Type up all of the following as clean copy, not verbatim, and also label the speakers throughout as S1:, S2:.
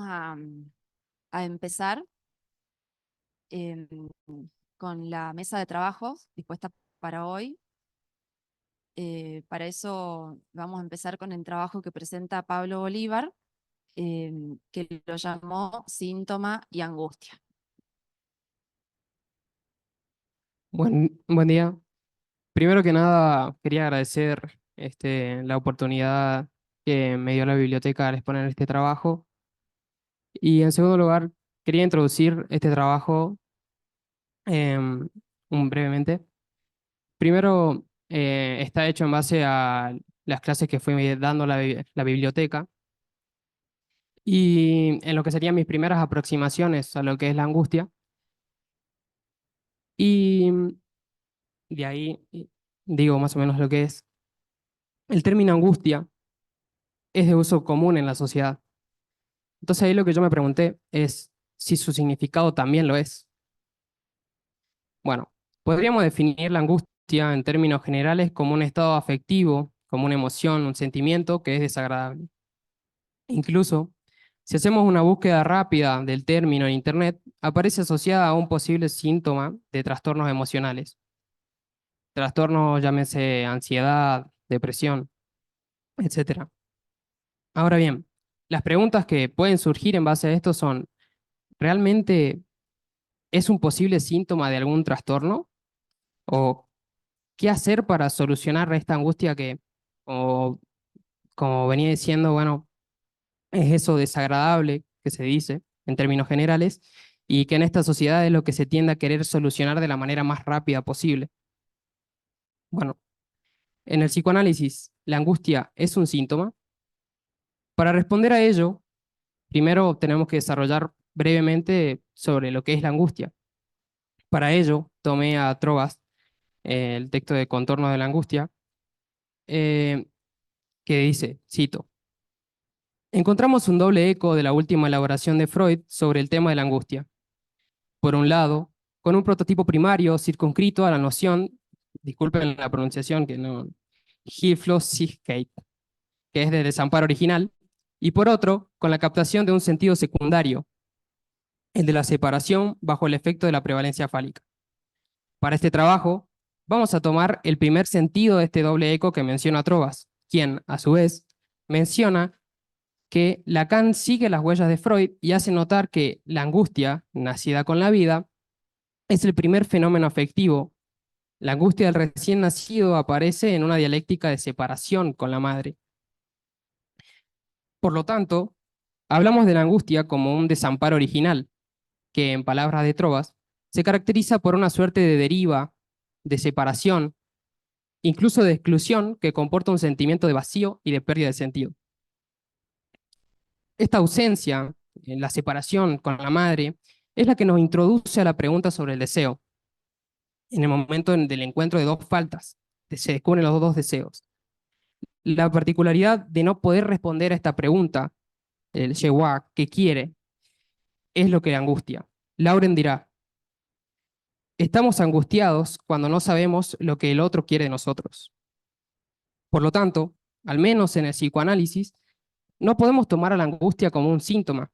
S1: a, a empezar em, con la mesa de trabajo dispuesta para hoy. Para eso vamos a empezar con el trabajo que presenta Pablo Bolívar, que lo llamó Síntoma y Angustia.
S2: Buen día. Primero que nada, quería agradecer la oportunidad que me dio la biblioteca al exponer este trabajo. Y en segundo lugar, quería introducir este trabajo em, brevemente. Primero, está hecho en base a las clases que fui dando la biblioteca y en lo que serían mis primeras aproximaciones a lo que es la angustia. Y de ahí digo más o menos lo que es. El término angustia es de uso común en la sociedad. Entonces ahí lo que yo me pregunté es si su significado también lo es. Bueno, podríamos definir la angustia en términos generales como un estado afectivo, como una emoción, un sentimiento que es desagradable. Incluso, si hacemos una búsqueda rápida del término en Internet, aparece asociada a un posible síntoma de trastornos emocionales. Trastornos, llámese ansiedad, depresión, etcétera. Ahora bien, las preguntas que pueden surgir en base a esto son, ¿realmente es un posible síntoma de algún trastorno? ¿O qué hacer para solucionar esta angustia que, como, como venía diciendo, bueno, es eso desagradable que se dice en términos generales y que en esta sociedad es lo que se tiende a querer solucionar de la manera más rápida posible? Bueno, en el psicoanálisis, ¿la angustia es un síntoma? Para responder a ello, primero tenemos que desarrollar brevemente sobre lo que es la angustia. Para ello, tomé a Trovas, el texto de Contorno de la Angustia, eh, que dice, cito, encontramos un doble eco de la última elaboración de Freud sobre el tema de la angustia. Por un lado, con un prototipo primario circunscrito a la noción, disculpen la pronunciación, que no, Hilflosigkeit, que es de desamparo original, y por otro, con la captación de un sentido secundario, el de la separación bajo el efecto de la prevalencia fálica. Para este trabajo, vamos a tomar el primer sentido de este doble eco que menciona Trovas, quien, a su vez, menciona que Lacan sigue las huellas de Freud y hace notar que la angustia, nacida con la vida, es el primer fenómeno afectivo. La angustia del recién nacido aparece en una dialéctica de separación con la madre. Por lo tanto, hablamos de la angustia como un desamparo original, que, en palabras de Trovas, se caracteriza por una suerte de deriva, de separación, incluso de exclusión, que comporta un sentimiento de vacío y de pérdida de sentido. Esta ausencia, la separación con la madre, es la que nos introduce a la pregunta sobre el deseo, en el momento del encuentro de dos faltas, se descubren los dos deseos. La particularidad de no poder responder a esta pregunta, el Shewa, ¿qué quiere?, es lo que angustia. Lauren dirá, estamos angustiados cuando no sabemos lo que el otro quiere de nosotros. Por lo tanto, al menos en el psicoanálisis, no podemos tomar a la angustia como un síntoma.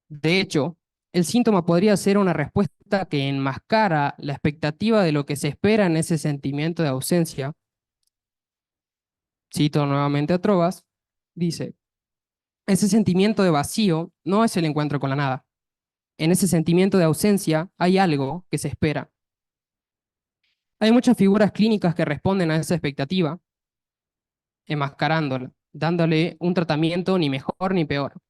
S2: De hecho, el síntoma podría ser una respuesta que enmascara la expectativa de lo que se espera en ese sentimiento de ausencia. Cito nuevamente a Trovas, dice, ese sentimiento de vacío no es el encuentro con la nada. En ese sentimiento de ausencia hay algo que se espera. Hay muchas figuras clínicas que responden a esa expectativa, enmascarándola, dándole un tratamiento ni mejor ni peor.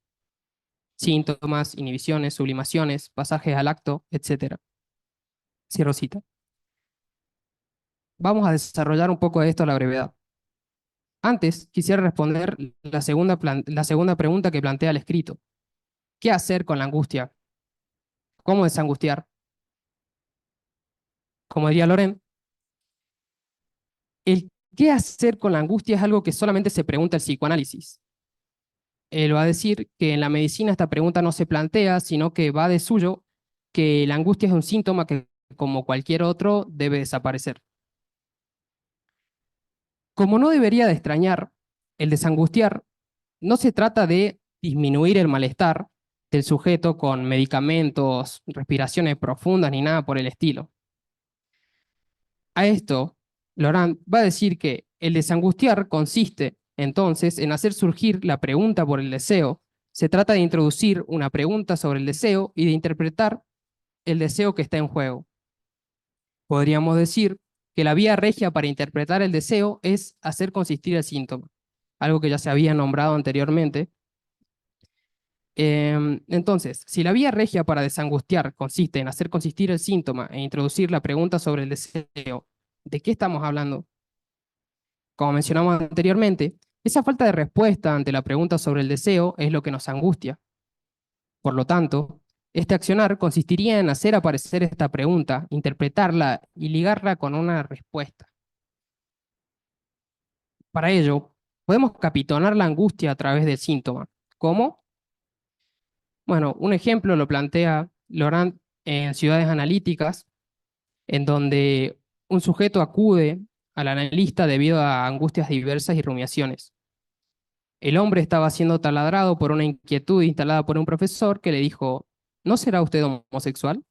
S2: Síntomas, inhibiciones, sublimaciones, pasajes al acto, etc. Cierro cita. Vamos a desarrollar un poco de esto a la brevedad. Antes, quisiera responder la segunda pregunta que plantea el escrito. ¿Qué hacer con la angustia? ¿Cómo desangustiar? Como diría Loren, el qué hacer con la angustia es algo que solamente se pregunta el psicoanálisis. Él va a decir que en la medicina esta pregunta no se plantea, sino que va de suyo que la angustia es un síntoma que, como cualquier otro, debe desaparecer. Como no debería de extrañar, el desangustiar no se trata de disminuir el malestar del sujeto con medicamentos, respiraciones profundas ni nada por el estilo. A esto, Laurent va a decir que el desangustiar consiste, entonces, en hacer surgir la pregunta por el deseo. Se trata de introducir una pregunta sobre el deseo y de interpretar el deseo que está en juego. Podríamos decir que la vía regia para interpretar el deseo es hacer consistir el síntoma, algo que ya se había nombrado anteriormente. Entonces, si la vía regia para desangustiar consiste en hacer consistir el síntoma e introducir la pregunta sobre el deseo, ¿de qué estamos hablando? Como mencionamos anteriormente, esa falta de respuesta ante la pregunta sobre el deseo es lo que nos angustia. Por lo tanto, este accionar consistiría en hacer aparecer esta pregunta, interpretarla y ligarla con una respuesta. Para ello, podemos capitonar la angustia a través del síntoma. ¿Cómo? Bueno, un ejemplo lo plantea Laurent en Ciudades Analíticas, en donde un sujeto acude al analista debido a angustias diversas y rumiaciones. El hombre estaba siendo taladrado por una inquietud instalada por un profesor que le dijo, ¿no será usted homosexual?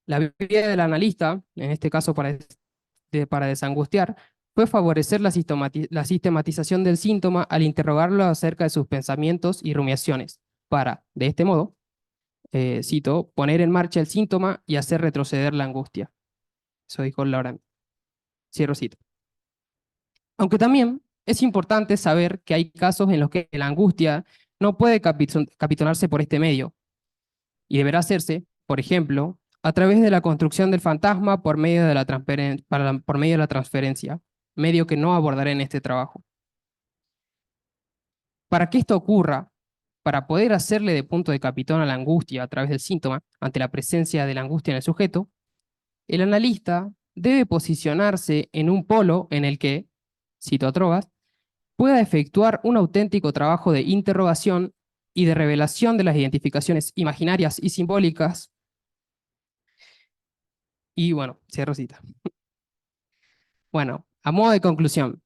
S2: La vía del analista, en este caso para desangustiar, fue favorecer la sistematización del síntoma al interrogarlo acerca de sus pensamientos y rumiaciones, para, de este modo, cito, poner en marcha el síntoma y hacer retroceder la angustia. Eso dijo Laurent. Cierro cita. Aunque también es importante saber que hay casos en los que la angustia no puede capitonarse por este medio y deberá hacerse, por ejemplo, a través de la construcción del fantasma por medio de por medio de la transferencia, medio que no abordaré en este trabajo. Para que esto ocurra, para poder hacerle de punto de capitón a la angustia a través del síntoma, ante la presencia de la angustia en el sujeto, el analista debe posicionarse en un polo en el que, cito a Trogas, pueda efectuar un auténtico trabajo de interrogación y de revelación de las identificaciones imaginarias y simbólicas. Y bueno, cierro cita. Bueno, a modo de conclusión,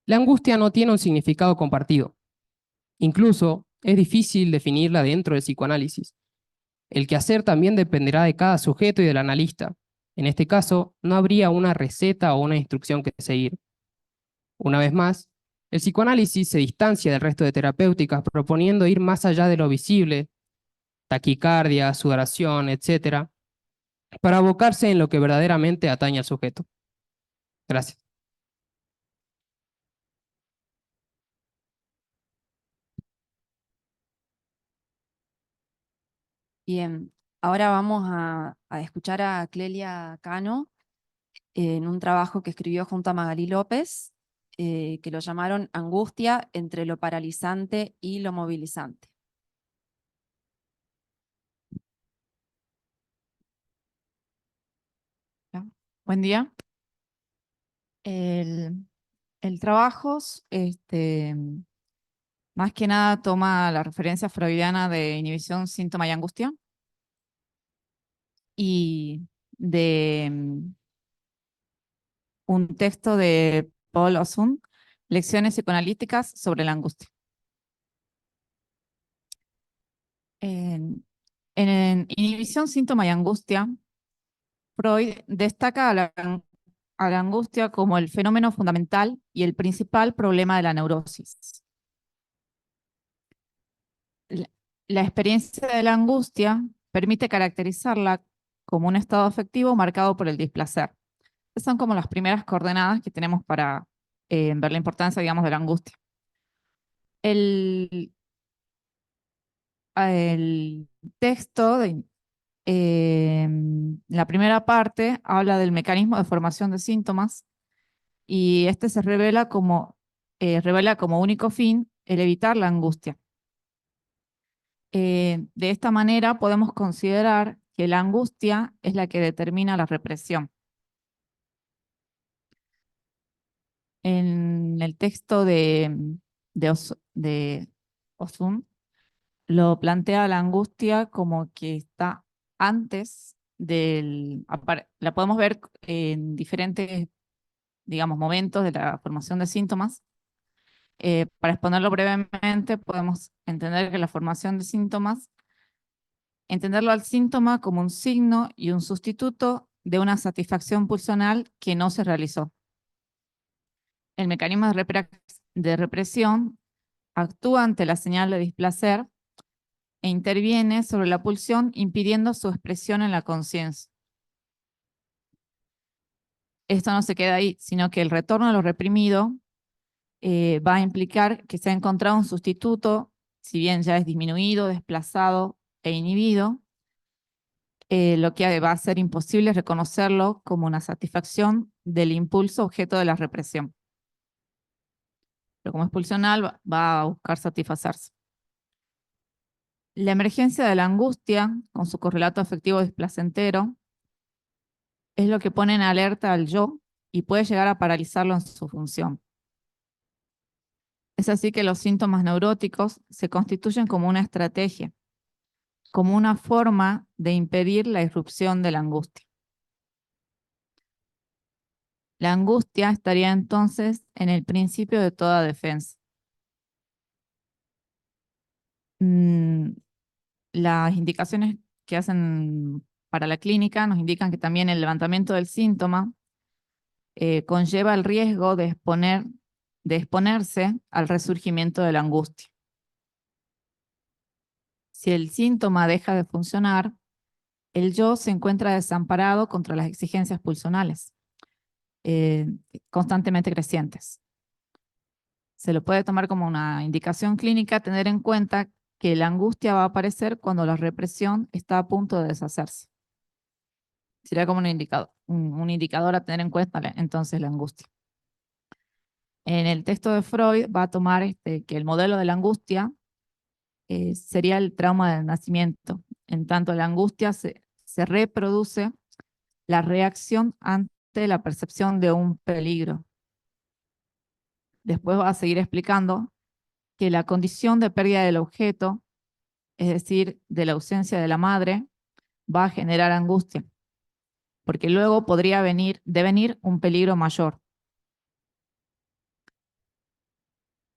S2: la angustia no tiene un significado compartido. Incluso es difícil definirla dentro del psicoanálisis. El quehacer también dependerá de cada sujeto y del analista. En este caso, no habría una receta o una instrucción que seguir. Una vez más, el psicoanálisis se distancia del resto de terapéuticas proponiendo ir más allá de lo visible, taquicardia, sudoración, etcétera, para abocarse en lo que verdaderamente atañe al sujeto. Gracias.
S1: Bien, ahora vamos a escuchar a Clelia Cano en un trabajo que escribió junto a Magalí López, que lo llamaron Angustia entre lo paralizante y lo movilizante.
S3: Ya. Buen día. El trabajo, más que nada toma la referencia freudiana de inhibición, síntoma y angustia y de un texto de Paul Ossun, Lecciones psicoanalíticas sobre la angustia. En inhibición, síntoma y angustia, Freud destaca a la angustia como el fenómeno fundamental y el principal problema de la neurosis. La experiencia de la angustia permite caracterizarla como un estado afectivo marcado por el displacer. Esas son como las primeras coordenadas que tenemos para ver la importancia, digamos, de la angustia. El, el texto de la primera parte habla del mecanismo de formación de síntomas y este se revela como único fin el evitar la angustia. De esta manera podemos considerar que la angustia es la que determina la represión. En el texto de Osum lo plantea la angustia como que está antes la podemos ver en diferentes, digamos, momentos de la formación de síntomas. Para exponerlo brevemente, podemos entender que la formación de síntomas, entenderlo al síntoma como un signo y un sustituto de una satisfacción pulsional que no se realizó. El mecanismo de represión actúa ante la señal de displacer e interviene sobre la pulsión impidiendo su expresión en la conciencia. Esto no se queda ahí, sino que el retorno a lo reprimido va a implicar que se ha encontrado un sustituto, si bien ya es disminuido, desplazado e inhibido, lo que va a ser imposible reconocerlo como una satisfacción del impulso objeto de la represión. Pero como es pulsional, va a buscar satisfacerse. La emergencia de la angustia, con su correlato afectivo displacentero, es lo que pone en alerta al yo y puede llegar a paralizarlo en su función. Es así que los síntomas neuróticos se constituyen como una estrategia, como una forma de impedir la irrupción de la angustia. La angustia estaría entonces en el principio de toda defensa. Las indicaciones que hacen para la clínica nos indican que también el levantamiento del síntoma conlleva el riesgo de exponerse al resurgimiento de la angustia. Si el síntoma deja de funcionar, el yo se encuentra desamparado contra las exigencias pulsionales, constantemente crecientes. Se lo puede tomar como una indicación clínica tener en cuenta que la angustia va a aparecer cuando la represión está a punto de deshacerse. Sería como un indicador a tener en cuenta entonces la angustia. En el texto de Freud va a tomar que el modelo de la angustia sería el trauma del nacimiento. En tanto, la angustia se reproduce la reacción ante la percepción de un peligro. Después va a seguir explicando que la condición de pérdida del objeto, es decir, de la ausencia de la madre, va a generar angustia, porque luego podría devenir un peligro mayor.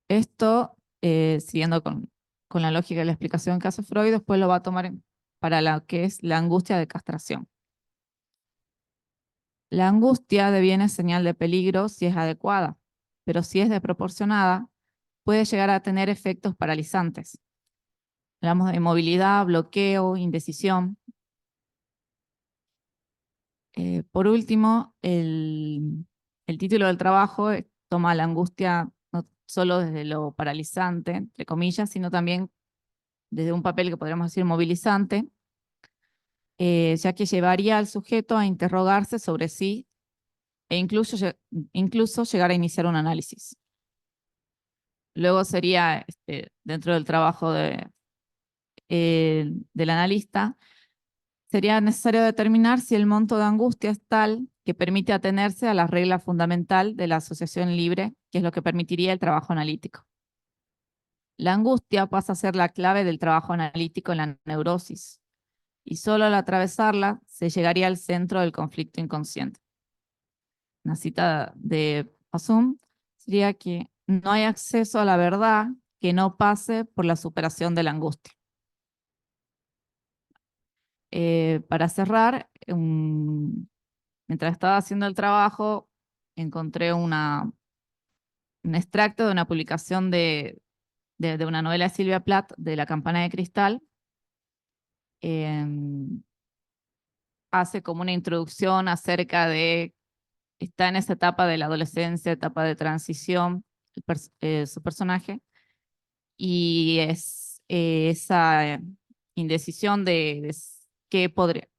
S3: Esto, siguiendo con la lógica de la explicación que hace Freud, después lo va a tomar para lo que es la angustia de castración. La angustia deviene señal de peligro si es adecuada, pero si es desproporcionada, puede llegar a tener efectos paralizantes. Hablamos de inmovilidad, bloqueo, indecisión. Por último, el título del trabajo toma la angustia no solo desde lo paralizante, entre comillas, sino también desde un papel que podríamos decir movilizante, ya que llevaría al sujeto a interrogarse sobre sí e incluso llegar a iniciar un análisis. Luego sería, dentro del trabajo del analista, sería necesario determinar si el monto de angustia es tal que permite atenerse a la regla fundamental de la asociación libre, que es lo que permitiría el trabajo analítico. La angustia pasa a ser la clave del trabajo analítico en la neurosis, y solo al atravesarla se llegaría al centro del conflicto inconsciente. Una cita de Pasum sería que no hay acceso a la verdad que no pase por la superación de la angustia. Para cerrar, mientras estaba haciendo el trabajo, encontré un extracto de una publicación de una novela de Silvia Plath, de La campana de cristal. Hace como una introducción acerca de, está en esa etapa de la adolescencia, etapa de transición, su personaje, y es esa indecisión de qué podría,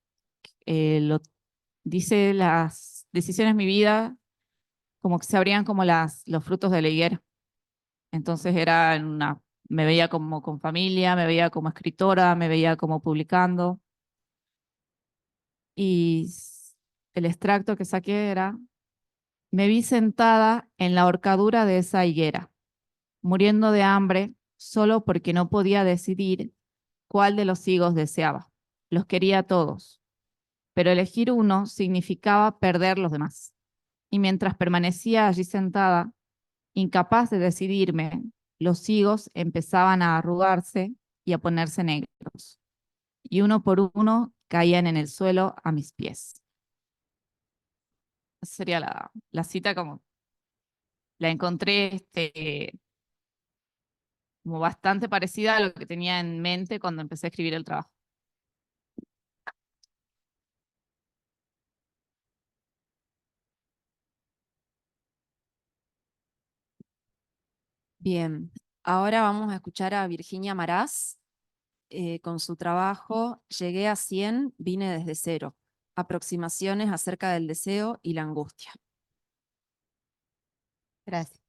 S3: dice las decisiones de mi vida como que se abrían como los frutos de la higuera. Entonces me veía como con familia, me veía como escritora, me veía como publicando. Y el extracto que saqué era: me vi sentada en la horcadura de esa higuera, muriendo de hambre solo porque no podía decidir cuál de los higos deseaba. Los quería todos, pero elegir uno significaba perder los demás. Y mientras permanecía allí sentada, Incapaz de decidirme, los higos empezaban a arrugarse y a ponerse negros, y uno por uno caían en el suelo a mis pies. Esa sería la cita como la encontré como bastante parecida a lo que tenía en mente cuando empecé a escribir el trabajo.
S1: Bien, ahora vamos a escuchar a Virginia Maraz con su trabajo Llegué a 100, vine desde cero. Aproximaciones acerca del deseo y la angustia.
S4: Gracias.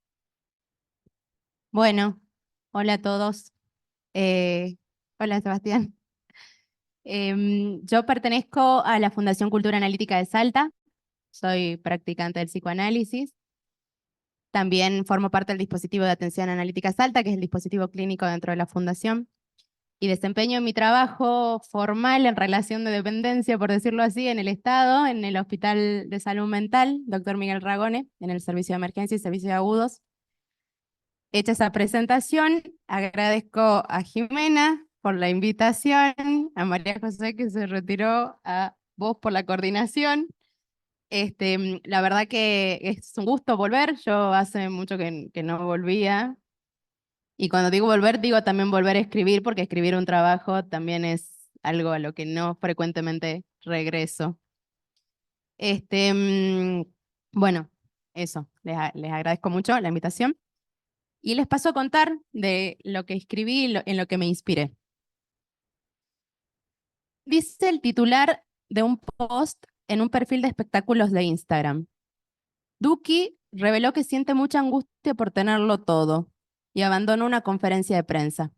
S4: Bueno, hola a todos. Hola Sebastián. Yo pertenezco a la Fundación Cultura Analítica de Salta. Soy practicante del psicoanálisis. También formo parte del dispositivo de atención analítica Salta, que es el dispositivo clínico dentro de la fundación. Y desempeño mi trabajo formal en relación de dependencia, por decirlo así, en el Estado, en el Hospital de Salud Mental, Dr. Miguel Ragone, en el Servicio de Emergencia y Servicio de Agudos. Hecha esa presentación, agradezco a Jimena por la invitación, a María José que se retiró, a vos por la coordinación. La verdad que es un gusto volver, yo hace mucho que no volvía. Y cuando digo volver, digo también volver a escribir, porque escribir un trabajo también es algo a lo que no frecuentemente regreso. Bueno, eso, les agradezco mucho la invitación. Y les paso a contar de lo que escribí, en lo que me inspiré. Dice el titular de un post en un perfil de espectáculos de Instagram. Duki reveló que siente mucha angustia por tenerlo todo y abandonó una conferencia de prensa.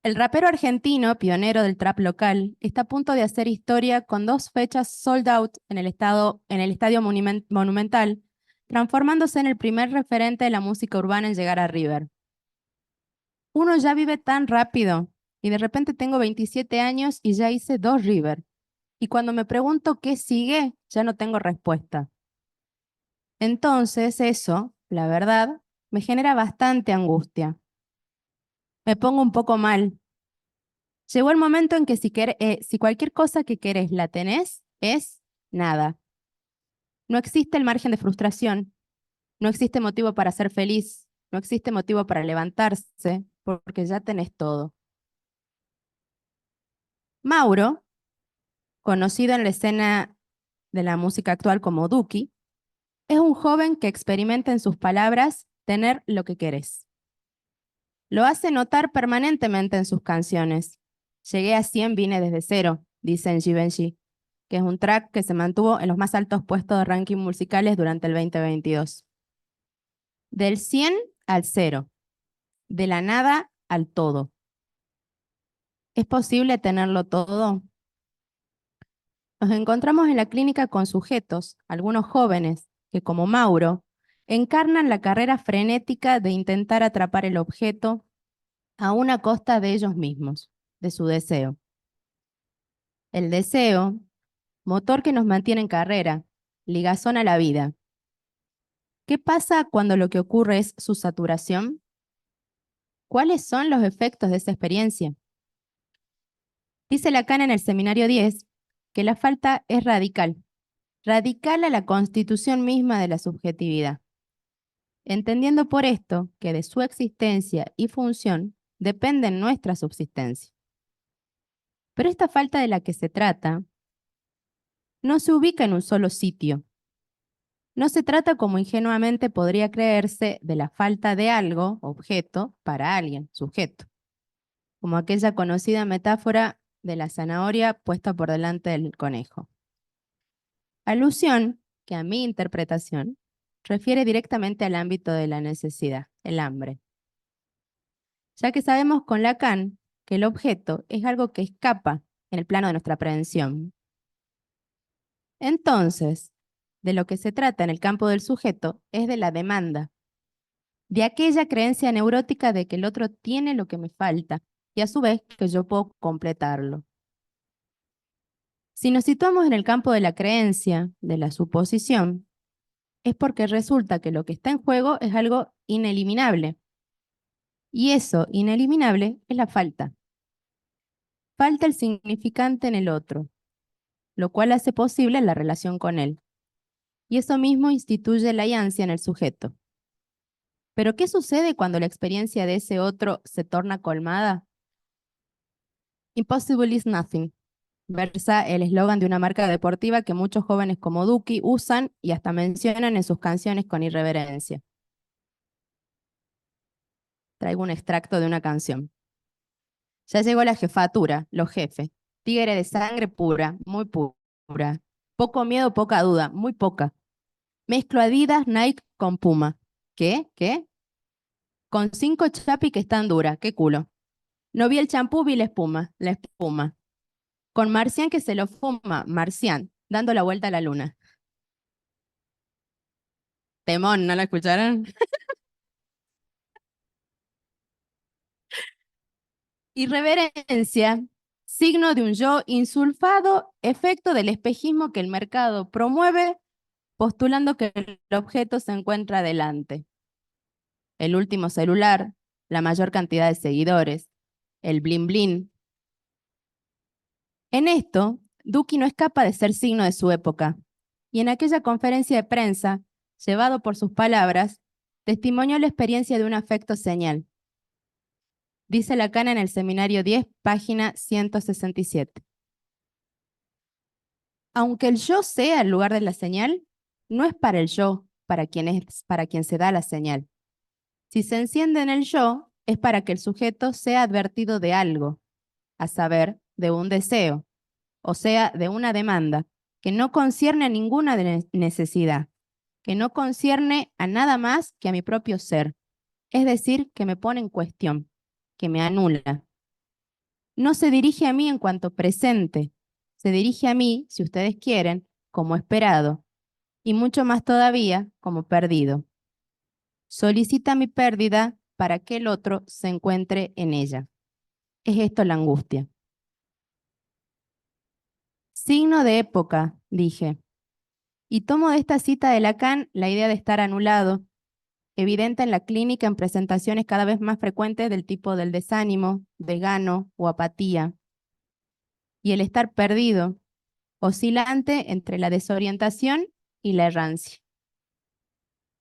S4: El rapero argentino, pionero del trap local, está a punto de hacer historia con 2 fechas sold out en el Estadio Monumental, transformándose en el primer referente de la música urbana en llegar a River. Uno ya vive tan rápido y de repente tengo 27 años y ya hice 2 River. Y cuando me pregunto qué sigue, ya no tengo respuesta. Entonces eso, la verdad, me genera bastante angustia. Me pongo un poco mal. Llegó el momento en que si cualquier cosa que querés la tenés, es nada. No existe el margen de frustración, no existe motivo para ser feliz, no existe motivo para levantarse, porque ya tenés todo. Mauro, conocido en la escena de la música actual como Duki, es un joven que experimenta en sus palabras tener lo que querés. Lo hace notar permanentemente en sus canciones. Llegué a 100, vine desde cero, dice en Givenchy, que es un track que se mantuvo en los más altos puestos de ranking musicales durante el 2022. Del 100 al 0, de la nada al todo. ¿Es posible tenerlo todo? Nos encontramos en la clínica con sujetos, algunos jóvenes, que como Mauro, encarnan la carrera frenética de intentar atrapar el objeto a una costa de ellos mismos, de su deseo. El deseo, motor que nos mantiene en carrera, ligazón a la vida. ¿Qué pasa cuando lo que ocurre es su saturación? ¿Cuáles son los efectos de esa experiencia? Dice Lacan en el Seminario 10 que la falta es radical, radical a la constitución misma de la subjetividad, entendiendo por esto que de su existencia y función depende nuestra subsistencia. Pero esta falta de la que se trata no se ubica en un solo sitio. No se trata, como ingenuamente podría creerse, de la falta de algo, objeto, para alguien, sujeto, como aquella conocida metáfora de la zanahoria puesta por delante del conejo. Alusión que a mi interpretación refiere directamente al ámbito de la necesidad, el hambre. Ya que sabemos con Lacan que el objeto es algo que escapa en el plano de nuestra aprehensión. Entonces, de lo que se trata en el campo del sujeto es de la demanda, de aquella creencia neurótica de que el otro tiene lo que me falta y a su vez que yo puedo completarlo. Si nos situamos en el campo de la creencia, de la suposición, es porque resulta que lo que está en juego es algo ineliminable. Y eso ineliminable es la falta. Falta el significante en el otro, lo cual hace posible la relación con él. Y eso mismo instituye la ansia en el sujeto. Pero ¿qué sucede cuando la experiencia de ese otro se torna colmada? Impossible is nothing, versa el eslogan de una marca deportiva que muchos jóvenes como Duki usan y hasta mencionan en sus canciones con irreverencia. Traigo un extracto de una canción. Ya llegó la jefatura, los jefes. Tigre de sangre pura, muy pura. Poco miedo, poca duda, muy poca. Mezclo Adidas, Nike con Puma. ¿Qué? ¿Qué? Con 5 chapi que están duras, qué culo. No vi el champú, vi la espuma. Con Marcián que se lo fuma, Marcián, dando la vuelta a la luna. Temón, ¿no la escucharon? Irreverencia, signo de un yo insulfado, efecto del espejismo que el mercado promueve, postulando que el objeto se encuentra delante. El último celular, la mayor cantidad de seguidores, el blin blin. En esto, Duki no escapa de ser signo de su época, y en aquella conferencia de prensa, llevado por sus palabras, testimonió la experiencia de un afecto señal. Dice Lacan en el Seminario 10, página 167. Aunque el yo sea el lugar de la señal, no es para el yo, para quien se da la señal. Si se enciende en el yo, es para que el sujeto sea advertido de algo, a saber, de un deseo, o sea, de una demanda, que no concierne a ninguna necesidad, que no concierne a nada más que a mi propio ser, es decir, que me pone en cuestión, que me anula. No se dirige a mí en cuanto presente, se dirige a mí, si ustedes quieren, como esperado, y mucho más todavía como perdido. Solicita mi pérdida para que el otro se encuentre en ella. Es esto la angustia. Signo de época, dije. Y tomo de esta cita de Lacan la idea de estar anulado, evidente en la clínica en presentaciones cada vez más frecuentes del tipo del desánimo, desgano o apatía. Y el estar perdido, oscilante entre la desorientación y la errancia.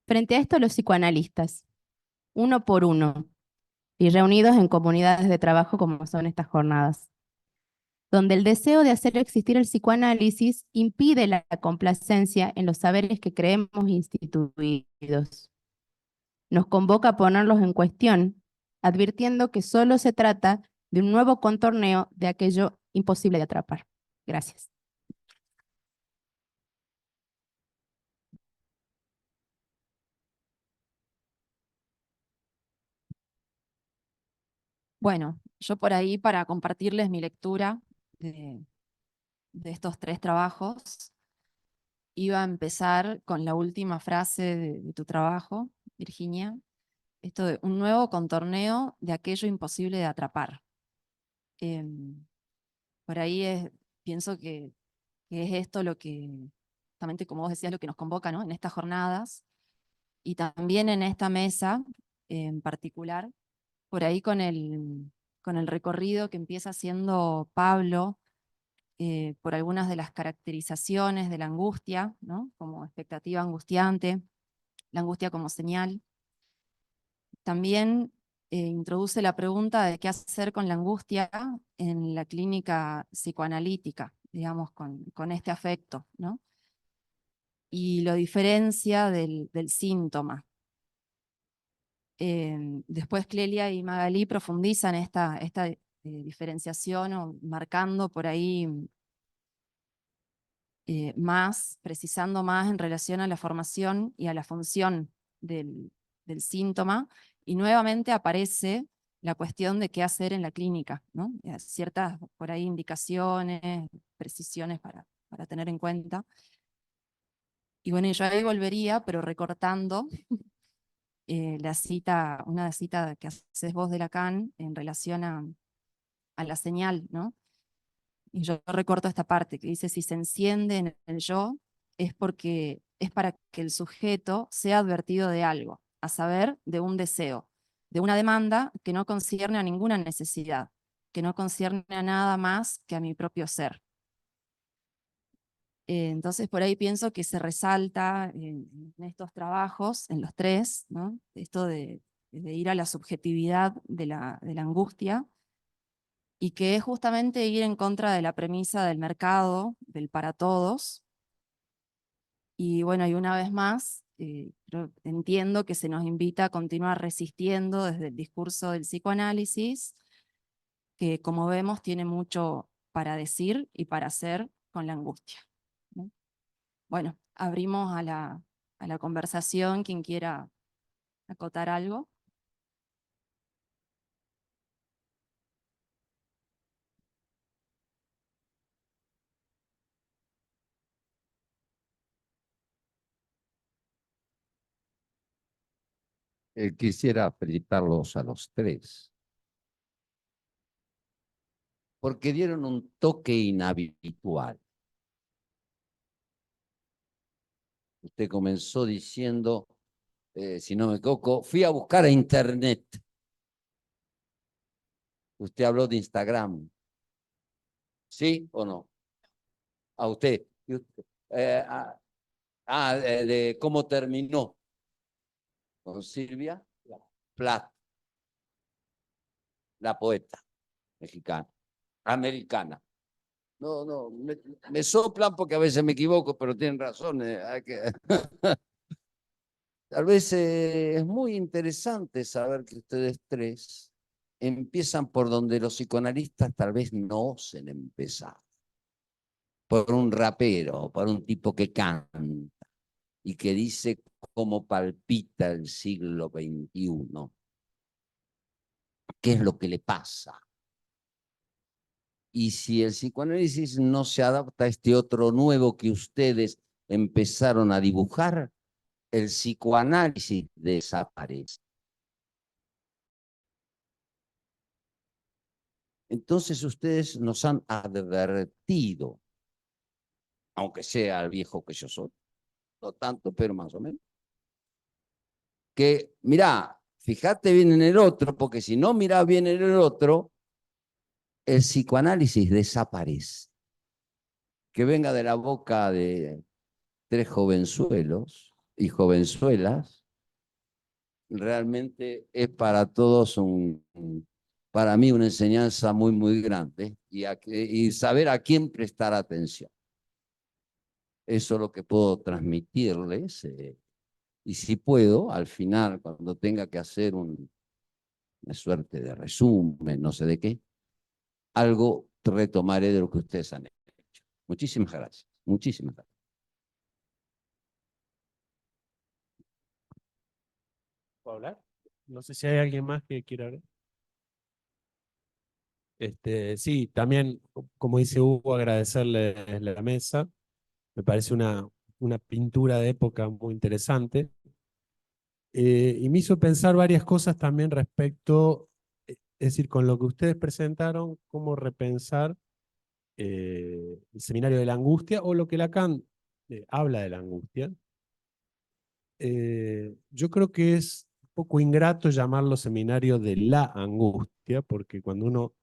S4: Frente a esto, los psicoanalistas, uno por uno, y reunidos en comunidades de trabajo como son estas jornadas, donde el deseo de hacer existir el psicoanálisis impide la complacencia en los saberes que creemos instituidos. Nos convoca a ponerlos en cuestión, advirtiendo que solo se trata de un nuevo contorneo de aquello imposible de atrapar. Gracias.
S1: Bueno, yo por ahí para compartirles mi lectura de estos 3 trabajos, iba a empezar con la última frase de tu trabajo, Virginia, esto de un nuevo contorneo de aquello imposible de atrapar. Em, por ahí pienso que es esto lo que, justamente como vos decías, lo que nos convoca, ¿no? En estas jornadas y también en esta mesa en particular, por ahí con el recorrido que empieza haciendo Pablo por algunas de las caracterizaciones de la angustia, ¿no? Como expectativa angustiante, la angustia como señal. También introduce la pregunta de qué hacer con la angustia en la clínica psicoanalítica, digamos, con este afecto, ¿no? Y lo diferencia del síntoma. Después Clelia y Magalí profundizan esta diferenciación o marcando por ahí más, precisando más en relación a la formación y a la función del síntoma, y nuevamente aparece la cuestión de qué hacer en la clínica, ¿no? Ciertas por ahí indicaciones, precisiones para tener en cuenta. Y bueno, yo ahí volvería, pero recortando una cita que haces vos de Lacan en relación a la señal, ¿no? Y yo recorto esta parte que dice, si se enciende en el yo, es porque es para que el sujeto sea advertido de algo, a saber, de un deseo, de una demanda que no concierne a ninguna necesidad, que no concierne a nada más que a mi propio ser. Entonces por ahí pienso que se resalta en estos trabajos, en los tres, ¿no? Esto de ir a la subjetividad de la angustia, y que es justamente ir en contra de la premisa del mercado, del para todos. Y bueno, y una vez más, entiendo que se nos invita a continuar resistiendo desde el discurso del psicoanálisis, que como vemos tiene mucho para decir y para hacer con la angustia, ¿no? Bueno, abrimos a la conversación, quien quiera acotar algo.
S5: Quisiera felicitarlos a los tres, porque dieron un toque inhabitual. Usted comenzó diciendo, si no me equivoco, fui a buscar a internet. Usted habló de Instagram. ¿Sí o no? A usted. Eh, de cómo terminó con Silvia Plath, la poeta mexicana, americana. No, me soplan porque a veces me equivoco, pero tienen razón. Hay que... Tal vez es muy interesante saber que ustedes tres empiezan por donde los psicoanalistas tal vez no osen empezar. Por un rapero, por un tipo que canta y que dice cómo palpita el siglo XXI. ¿Qué es lo que le pasa? Y si el psicoanálisis no se adapta a este otro nuevo que ustedes empezaron a dibujar, el psicoanálisis desaparece. Entonces ustedes nos han advertido, aunque sea el viejo que yo soy, no tanto, pero más o menos, que mirá, fíjate bien en el otro, porque si no mirás bien en el otro, el psicoanálisis desaparece. Que venga de la boca de tres jovenzuelos y jovenzuelas, realmente es para todos para mí una enseñanza muy, muy grande y saber a quién prestar atención. Eso es lo que puedo transmitirles. Y si puedo, al final, cuando tenga que hacer una suerte de resumen, no sé de qué, algo retomaré de lo que ustedes han hecho. Muchísimas gracias. Muchísimas gracias.
S6: ¿Puedo hablar? No sé si hay alguien más que quiera hablar. Sí, también, como dice Hugo, agradecerle la mesa. Me parece una pintura de época muy interesante. Y me hizo pensar varias cosas también respecto, es decir, con lo que ustedes presentaron, cómo repensar el seminario de la angustia o lo que Lacan habla de la angustia. Yo creo que es un poco ingrato llamarlo seminario de la angustia, porque cuando uno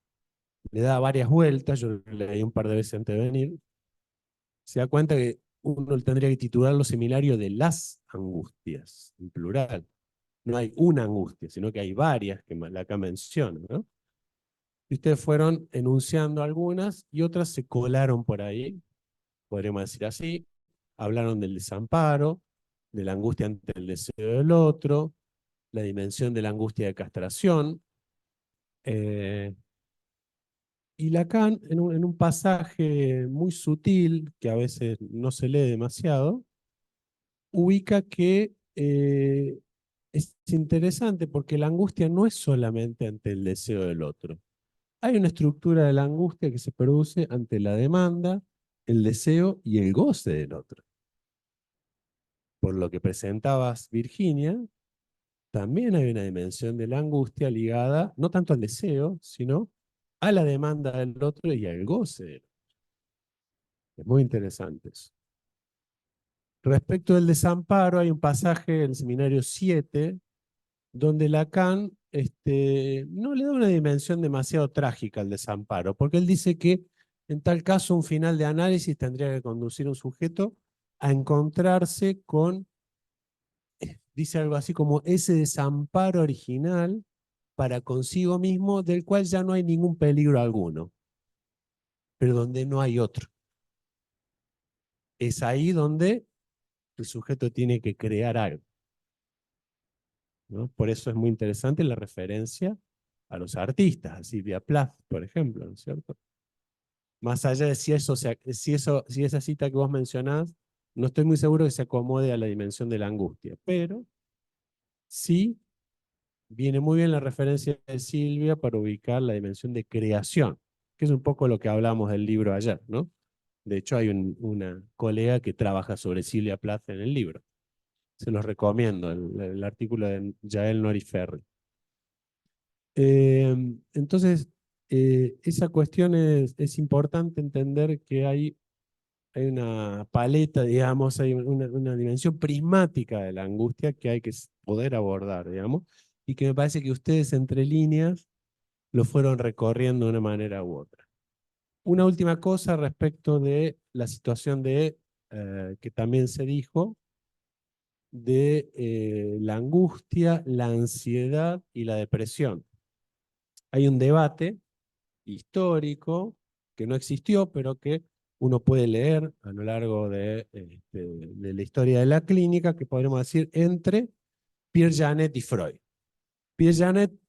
S6: le da varias vueltas, yo leí un par de veces antes de venir, se da cuenta que uno tendría que titularlo seminario de las angustias, en plural. No hay una angustia, sino que hay varias que Lacan menciona, ¿no? Y ustedes fueron enunciando algunas y otras se colaron por ahí, podríamos decir así. Hablaron del desamparo, de la angustia ante el deseo del otro, la dimensión de la angustia de castración. Y Lacan, en un pasaje muy sutil, que a veces no se lee demasiado, ubica que es interesante porque la angustia no es solamente ante el deseo del otro. Hay una estructura de la angustia que se produce ante la demanda, el deseo y el goce del otro. Por lo que presentabas, Virginia, también hay una dimensión de la angustia ligada no tanto al deseo, sino a la demanda del otro y al goce del otro. Es muy interesante eso. Respecto del desamparo, hay un pasaje en el Seminario 7, donde Lacan no le da una dimensión demasiado trágica al desamparo, porque él dice que en tal caso un final de análisis tendría que conducir a un sujeto a encontrarse con, dice algo así como ese desamparo original para consigo mismo, del cual ya no hay ningún peligro alguno, pero donde no hay otro. Es ahí donde el sujeto tiene que crear algo, ¿no? Por eso es muy interesante la referencia a los artistas, a Sylvia Plath, por ejemplo, ¿no es cierto? Más allá de si esa cita que vos mencionás, no estoy muy seguro que se acomode a la dimensión de la angustia, pero sí viene muy bien la referencia de Silvia para ubicar la dimensión de creación, que es un poco lo que hablamos del libro ayer, ¿no? De hecho, hay una colega que trabaja sobre Silvia Plath en el libro. Se los recomiendo, el artículo de Yael Nori Ferri. Entonces, esa cuestión es importante entender que hay una paleta, digamos, hay una dimensión prismática de la angustia que hay que poder abordar, digamos, y que me parece que ustedes entre líneas lo fueron recorriendo de una manera u otra. Una última cosa respecto de la situación que también se dijo, de la angustia, la ansiedad y la depresión. Hay un debate histórico que no existió, pero que uno puede leer a lo largo de la historia de la clínica, que podríamos decir entre Pierre Janet y Freud. Pierre Janet,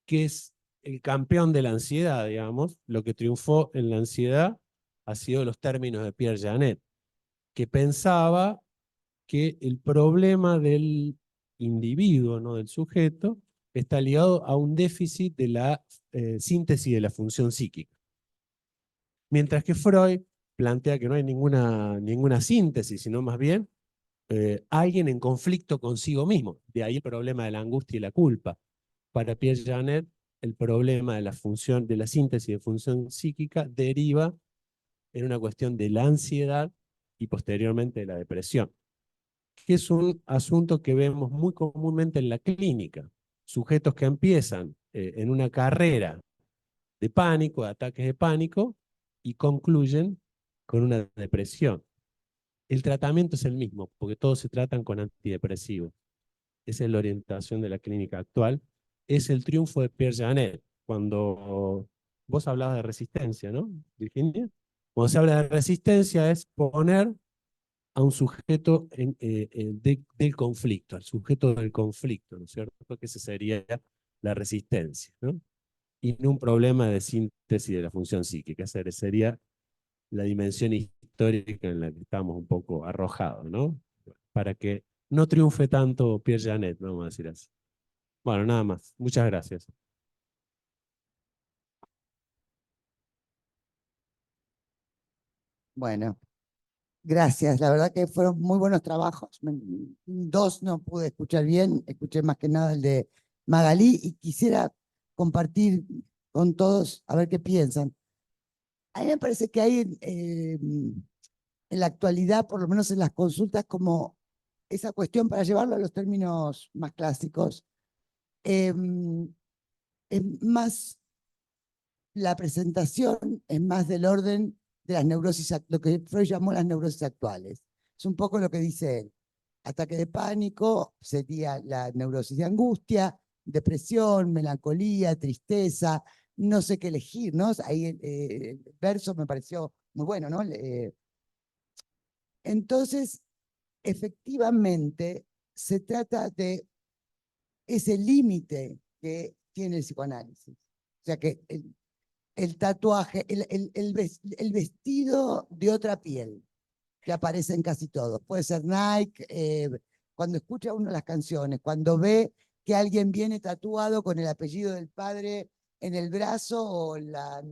S6: que es el campeón de la ansiedad, digamos, lo que triunfó en la ansiedad ha sido los términos de Pierre Janet, que pensaba que el problema del individuo, no del sujeto, está ligado a un déficit de la síntesis de la función psíquica. Mientras que Freud plantea que no hay ninguna síntesis, sino más bien alguien en conflicto consigo mismo. De ahí el problema de la angustia y la culpa. Para Pierre Janet, el problema de la síntesis de función psíquica deriva en una cuestión de la ansiedad y posteriormente de la depresión, que es un asunto que vemos muy comúnmente en la clínica. Sujetos que empiezan en una carrera de pánico, de ataques de pánico, y concluyen con una depresión. El tratamiento es el mismo, porque todos se tratan con antidepresivos. Esa es la orientación de la clínica actual. Es el triunfo de Pierre Janet. Cuando vos hablabas de resistencia, ¿no, Virginia? Cuando se habla de resistencia es poner a un sujeto del conflicto, al sujeto del conflicto, ¿no es cierto? Que esa sería la resistencia, ¿no? Y no un problema de síntesis de la función psíquica, esa sería la dimensión histórica en la que estamos un poco arrojados, ¿no? Para que no triunfe tanto Pierre Janet, vamos a decir así. Bueno, nada más. Muchas gracias.
S7: Bueno, gracias. La verdad que fueron muy buenos trabajos. Dos no pude escuchar bien, escuché más que nada el de Magalí y quisiera compartir con todos a ver qué piensan. A mí me parece que hay en la actualidad, por lo menos en las consultas, como esa cuestión para llevarlo a los términos más clásicos, es más la presentación, es más del orden de las neurosis, lo que Freud llamó las neurosis actuales. Es un poco lo que dice él. Ataque de pánico sería la neurosis de angustia, depresión, melancolía, tristeza, no sé qué elegir, ¿no? Ahí el verso me pareció muy bueno, ¿no? Entonces, efectivamente, se trata de ese límite que tiene el psicoanálisis. O sea, que el tatuaje, el vestido de otra piel, que aparece en casi todos. Puede ser Nike, cuando escucha uno las canciones, cuando ve que alguien viene tatuado con el apellido del padre en el brazo o la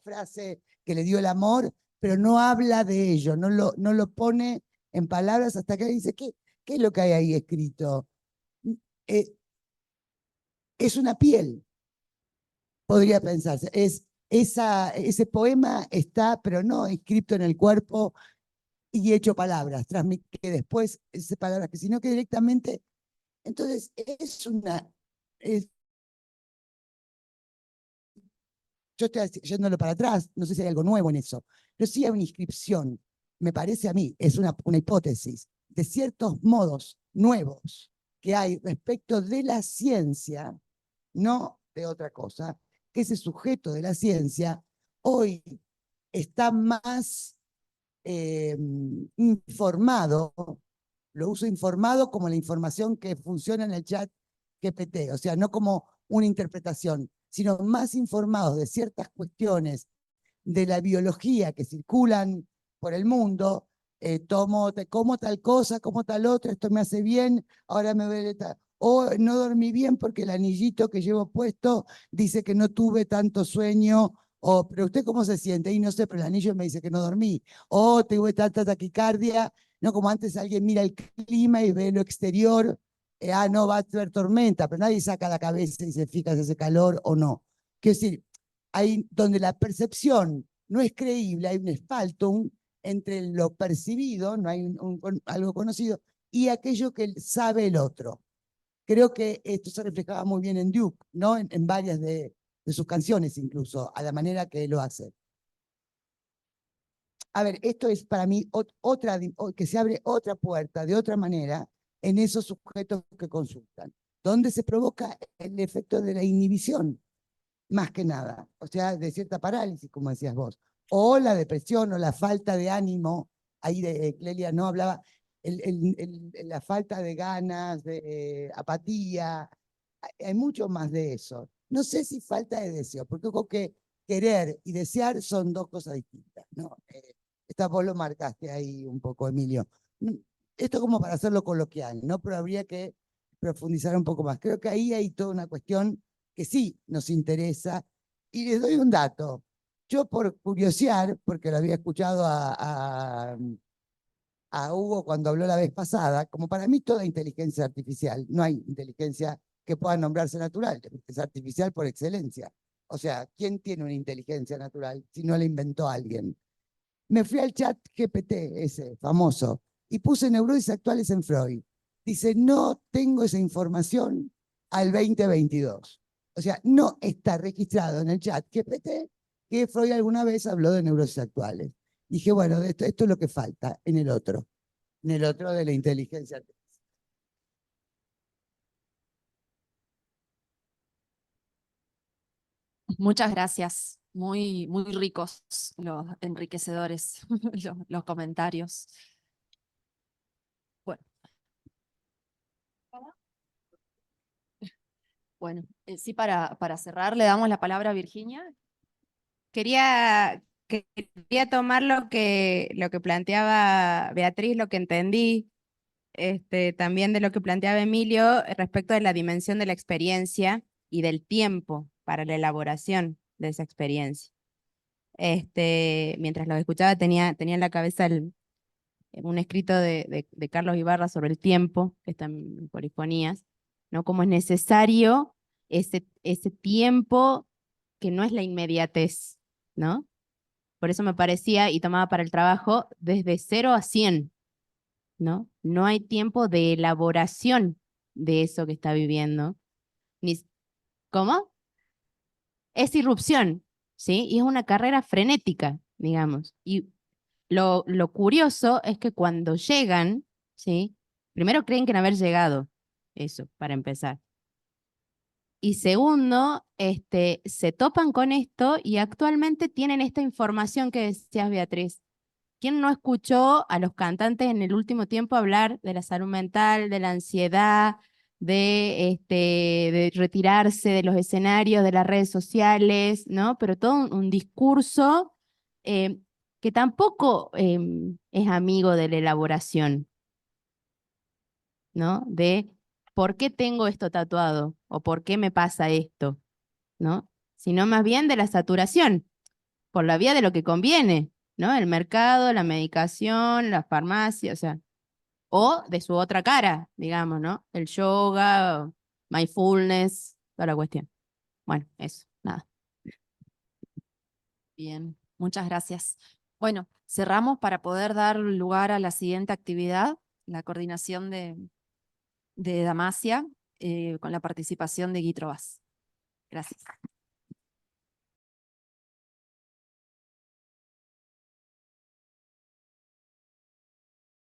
S7: frase que le dio el amor, pero no habla de ello, no lo pone en palabras hasta que dice, ¿qué es lo que hay ahí escrito? Es una piel, podría pensarse. Ese poema está, pero no inscripto en el cuerpo, y hecho palabras, que después es palabras, que sino que directamente, entonces es una, yo estoy yéndolo para atrás, no sé si hay algo nuevo en eso, pero sí hay una inscripción, me parece a mí, es una hipótesis de ciertos modos nuevos que hay respecto de la ciencia, no de otra cosa, que ese sujeto de la ciencia hoy está más informado, lo uso informado como la información que funciona en el chat GPT, o sea, no como una interpretación, sino más informados de ciertas cuestiones de la biología que circulan por el mundo, como tal cosa, como tal otra, esto me hace bien, ahora me duele tal. O no dormí bien porque el anillito que llevo puesto dice que no tuve tanto sueño, o, pero usted cómo se siente, y no sé, pero el anillo me dice que no dormí, o tuve tanta taquicardia, no como antes alguien mira el clima y ve lo exterior, no va a haber tormenta, pero nadie saca la cabeza y se fija si hace calor o no. Quiero decir, hay donde la percepción no es creíble, hay un espaltum entre lo percibido, no hay algo conocido, y aquello que sabe el otro. Creo que esto se reflejaba muy bien en Duke, ¿no? En varias de sus canciones incluso, a la manera que lo hace. A ver, esto es para mí que se abre otra puerta de otra manera en esos sujetos que consultan, donde se provoca el efecto de la inhibición, más que nada, o sea, de cierta parálisis, como decías vos, o la depresión o la falta de ánimo, ahí de Clelia no hablaba, la falta de ganas, de apatía, hay mucho más de eso. No sé si falta de deseo, porque creo que querer y desear son dos cosas distintas, ¿no? Esta vos lo marcaste ahí un poco, Emilio. Esto como para hacerlo coloquial, ¿no? Pero habría que profundizar un poco más. Creo que ahí hay toda una cuestión que sí nos interesa. Y les doy un dato. Yo por curiosear, porque lo había escuchado a Hugo cuando habló la vez pasada, como para mí toda inteligencia artificial, no hay inteligencia que pueda nombrarse natural, es artificial por excelencia. O sea, ¿quién tiene una inteligencia natural si no la inventó alguien? Me fui al chat GPT, ese famoso, y puse neurosis actuales en Freud. Dice, no tengo esa información al 2022. O sea, no está registrado en el chat GPT que Freud alguna vez habló de neurosis actuales. Dije, bueno, esto es lo que falta en el otro de la inteligencia artificial.
S1: Muchas gracias. Muy, muy ricos los enriquecedores, los comentarios. Bueno, bueno, sí, para cerrar, le damos la palabra a Virginia.
S4: Quería tomar lo que planteaba Beatriz, lo que entendí también de lo que planteaba Emilio respecto de la dimensión de la experiencia y del tiempo para la elaboración de esa experiencia. Mientras lo escuchaba tenía en la cabeza un escrito de Carlos Ibarra sobre el tiempo, que está en Polifonías, ¿no? Cómo es necesario ese tiempo que no es la inmediatez, ¿no? Por eso me parecía, y tomaba para el trabajo, desde 0 a 100, ¿no? No hay tiempo de elaboración de eso que está viviendo. ¿Cómo? Es irrupción, ¿sí? Y es una carrera frenética, digamos. Y lo curioso es que cuando llegan, ¿sí? Primero creen que no haber llegado, eso, para empezar. Y segundo, se topan con esto y actualmente tienen esta información que decías, Beatriz. ¿Quién no escuchó a los cantantes en el último tiempo hablar de la salud mental, de la ansiedad, de retirarse de los escenarios, de las redes sociales, ¿no? Pero todo un discurso que tampoco es amigo de la elaboración, ¿no? De por qué tengo esto tatuado o por qué me pasa esto, ¿no? Sino más bien de la saturación, por la vía de lo que conviene, ¿no? El mercado, la medicación, la farmacia, o sea, o de su otra cara, digamos, ¿no? El yoga, mindfulness, toda la cuestión. Bueno, eso, nada.
S1: Bien, muchas gracias. Bueno, Cerramos para poder dar lugar a la siguiente actividad, la coordinación de Damasia, con la participación de Guy Trobas. Gracias.